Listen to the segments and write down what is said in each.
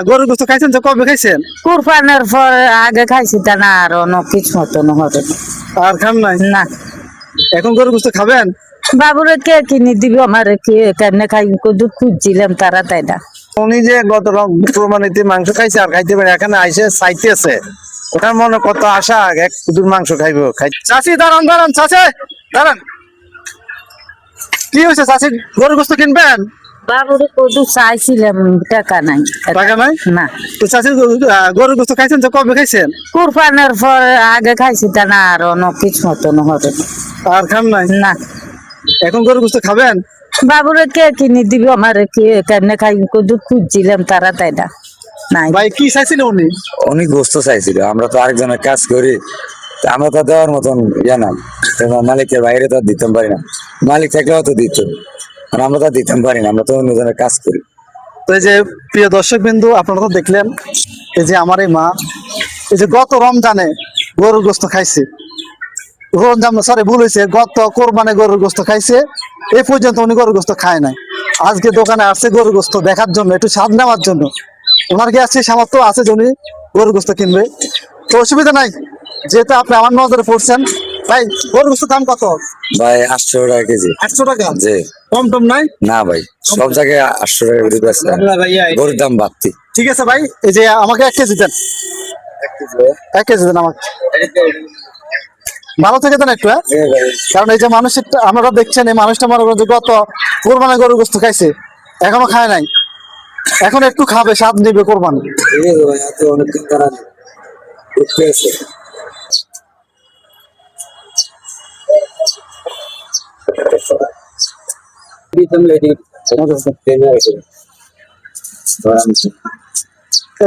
গরুর গোস্ত খাইছেন তো কবে খাইছেন? কুরবানের পর আগে খাইছি তা না আর অন্য কিছু মতো হবে আর খান নাই? না। এখন গরুর গোস্ত খাবেন? বাবুরে কে কিনে দিব আমার কে কেমনে খাই দুধ খুঁজছিলাম তারা তাই না। উনি যে গত প্রমাণিতে মাংস খাইছে আর খাইতে পারে এখানে আইসে চাইতেছে, ওটার মনে কত আশা এক দুধ মাংস খাইবো। চাচি দাঁড়ান দাঁড়ান, চাচি দাঁড়ান। কি হয়েছে চাচি, গরুর গোস্ত কিনবেন? বাবুরে কদু চাইছিলাম টাকা নাই। টাকা নাই? না। তো চাচি গরুর গোস্ত খাইছেন তো কবে খাইছেন? কুরবানের পর আগে খাইছি তা না আর অন্য কিছু মতো হবে আর খান নাই? না। এখন গরুর গোস্ত খাবেন? বাবুরে কে কিনে দিব আমার কে কেমনে খাই দুধ খুঁজছিলাম তারা তাই না। নাই ভাই কি চাইছিল উনি? অনেক গোস্ত চাইছিল, আমরা তো আরেকজনের কাজ করি, তা আমরা তো দেওয়ার মতন ইয়ে না, মালিকের বাইরে তো আর দিতে পারি না, মালিক থাকলেও তো দিত, আর আমরা তো আর দিতে পারি না, আমরা তো অন্যজনের কাজ করি। তো এই যে প্রিয় দর্শক বিন্দু, আপনারা তো দেখলেন এই যে আমার এই মা এই যে গত রমজানে গরুর গোস্ত খাইছে, রমজান সরি ভুল হয়েছে, গত কোরবানে গরুর গোস্ত খাইছে, এই পর্যন্ত উনি গরুর গোস্ত খায় নাই। আজকে দোকানে আসছে গরুর গোস্ত দেখার জন্য, একটু স্বাদ নেওয়ার জন্য। ওনার কি আছে সামর্থ্য আছে যে উনি গরুর গোস্ত কিনবে, তো অসুবিধা নাই, যেহেতু আপনি আমার নজরে পড়ছেন। ভাই গরুর গোস্তের দাম কত? ভাই 800 টাকা কেজি। 800 টাকা? জি। কম টম নাই? না ভাই, সব জায়গায় 800 টাকা করে বেচে, গরুর দাম বাড়তি। ঠিক আছে ভাই, এই যে আমাকে 1 কেজি দেন, 1 কেজি দেন আমাকে, ভালো থেকে দেন একটু। কারণ এই যে মানুষের আমরা দেখছেন এই মানুষটা মনে করেন যে গত কোরবানি গরুর গোস্ত খাইছে, এখনো খায় নাই, এখন একটু খাবে, স্বাদ নিবে কোরবানি।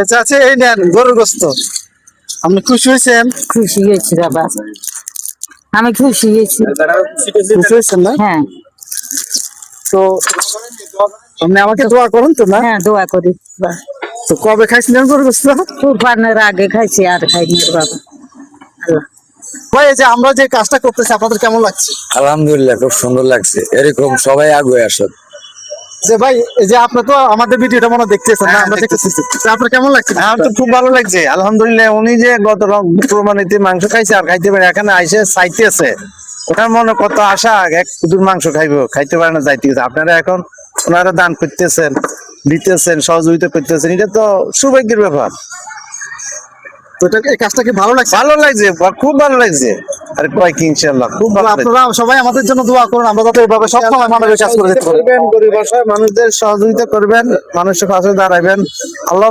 আচ্ছা এই নেন গরুর গোস্ত, আপনি খুশি হয়েছেন? খুশি হয়েছি বাবা, আমি খুশি হয়েছি। খুশি হয়েছেন না? হ্যাঁ তো আপনি আমাকে দোয়া করুন তো না? হ্যাঁ দোয়া করি। তো কবে খাইছিলেন গরুর গোস্ত? কুরবানের আগে খাইছি আর খাইনি রে বাবা। আল্লাহ ভাই এই যে আমরা যে কাজটা করতেছি আপনাদের কেমন লাগছে? আলহামদুলিল্লাহ, খুব সুন্দর লাগছে, এরকম সবাই আগে আসো। যে ভাই এই যে আপনি তো আমাদের ভিডিওটা মনে হয় দেখতেছেন না? আমরা দেখতেছি, তো আপনার কেমন লাগছে? আমার তো খুব ভালো লাগছে আলহামদুলিল্লাহ। উনি যে গত প্রমাণিতে মাংস খাইছে আর খাইতে পারে এখানে আইসে চাইতেছে, ওটার মনে কত আশা এক দুধ মাংস খাইবো, খাইতে পারে না, যাইতেছে। আপনারা এখন ওনারা দান করতেছেন, দিতেছেন, সহযোগিতা করতেছেন, এটা তো সৌভাগ্যের ব্যাপার। তো এই কাজটা কি ভালো লাগছে? ভালো লাগছে, খুব ভালো লাগছে। আর কয় কি ইনশাআল্লাহ খুব ভালো। আপনারা সবাই আমাদের জন্য দোয়া করুন, আমরা যাতে এইভাবে সবসময় মানুষের কাজ করে যেতে পারি। গরিব অসহায় মানুষদের সহযোগিতা করবেন, মানুষের পাশে দাঁড়াবেন। আল্লাহ